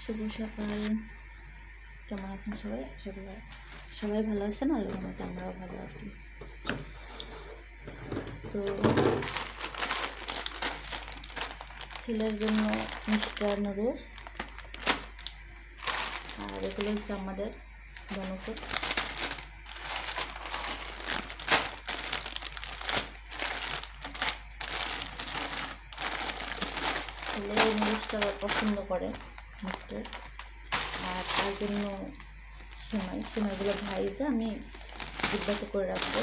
শুভ সকাল। কেমন আছেন সবাই? আশা করি সবাই ভালো আছেন। আল্লাহর রহমতে আমরাও ভালো আছি। তো ছেলের জন্য মিস্টার নুডলস, আর এগুলো হচ্ছে আমাদের জনপদ। ছেলে এই নুডলসটা পছন্দ করে মিস্টার, আর তার জন্য সেমাইগুলো ভাইজে আমি ডিব্বাতে করে রাখবো।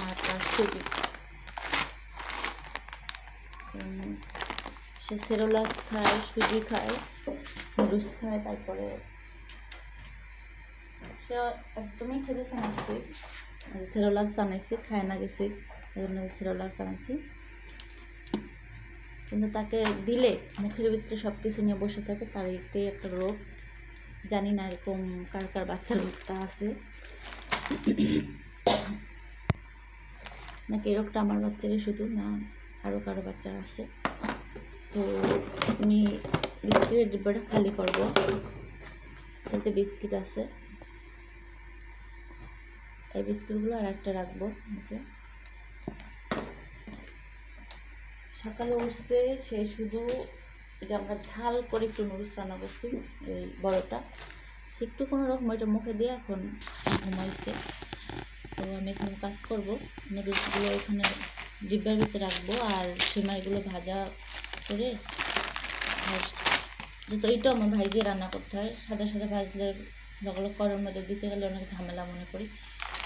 আর তার সুজি, সে সেরোলাক্স খায়, সুজি খায়, নুডলস খায়, তারপরে সে একদমই খেতে চাইছি। সেরোলাক্স আনাইছি, খায় না কিছুই, এই জন্য সেরোলাক্স আনাইছি। কিন্তু তাকে দিলে মুখের ভিতরে সব কিছু নিয়ে বসে থাকে। তার একটাই একটা রোগ, জানি না এরকম কার কার বাচ্চার রোগটা আছে নাকি এই রোগটা আমার বাচ্চারই শুধু না, আরও কারো বাচ্চা আছে। তো আমি বিস্কিটের ডিব্বাটা খালি করবো। এতে বিস্কিট আছে, এই বিস্কিটগুলো আর একটা রাখবো। সকালে উঠতে সে শুধু যে আমরা ঝাল করে একটু নুডলস রান্না করছি, এই বড়টা, সে একটু কোনো রকম এটা মুখে দিয়ে এখন ঘুমাইছে। তো আমি এখানে কাজ করবো, নুডলসগুলো এখানে ডিব্বার ভিতরে রাখবো, আর সেমাইগুলো ভাজা করে, যেহেতু এইটাও আমার ভাইজে রান্না করতে হয়, সাদা সাদা ভাজলে লগ করার মধ্যে দিতে গেলে অনেক ঝামেলা মনে করি।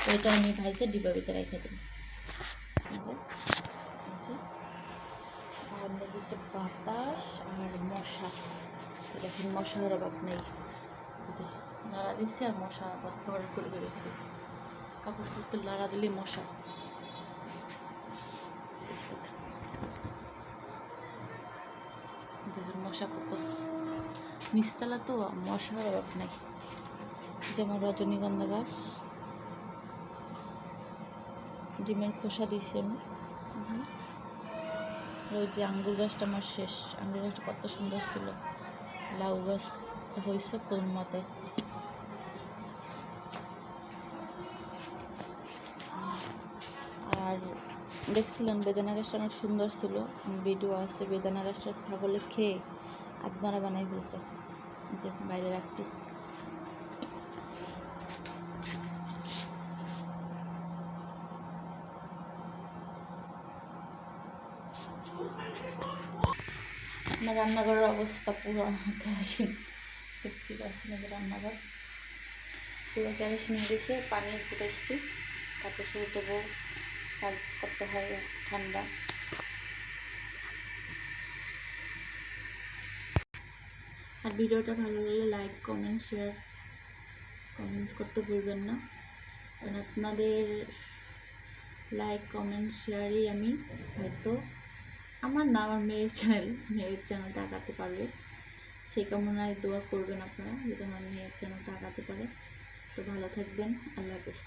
তো এটা আমি ভাইজে ডিব্বার ভিতরে রেখে দেবো। আর নদীতে বাতাস আর মশা, দেখেন মশার অভাব নেই। নাড়া দিচ্ছে আর মশা ঘর করে রয়েছে। কাপড় চোপড় নাড়া দিলে মশা। দেখেন মশা কত, নিচতলা তো মশার অভাব নেই। যেমন রজনীগন্ধা গাছ, ডিমের খোসা দিয়েছি আমি। ওই যে আঙ্গুর গাছটা আমার শেষ, আঙ্গুর গাছটা কত সুন্দর ছিল। লাউ গাছ হয়েছে কোন মতে। আর দেখছিলাম বেদানা গাছটা অনেক সুন্দর ছিল, ভিডিও আছে। বেদানা গাছটা ছাগলে খেয়ে আধমারা বানাই ফেলছে, যে বাইরে রাখছি। আমার রান্নাঘরের অবস্থা পুরো কেরোসিন, দেখতে পাচ্ছি না। রান্নাঘর পুরো কেরোসিন দিয়েছে, পানি ফুটাচ্ছি, তারপর শুরু দেবো। কাজ করতে হয় ঠান্ডা। আর ভিডিওটা ভালো লাগলে লাইক, কমেন্ট, শেয়ার, কমেন্টস করতে ভুলবেন না, কারণ আপনাদের লাইক, কমেন্ট, শেয়ারই আমি হয়তো আমার না, আমার মেয়ের চ্যানেলটা আগাতে পারবে। সেই কামনায় দোয়া করবেন আপনারা, যদি আমার মেয়ের চ্যানেলটা আগাতে পারে। তো ভালো থাকবেন, আল্লাহ হাফেজ।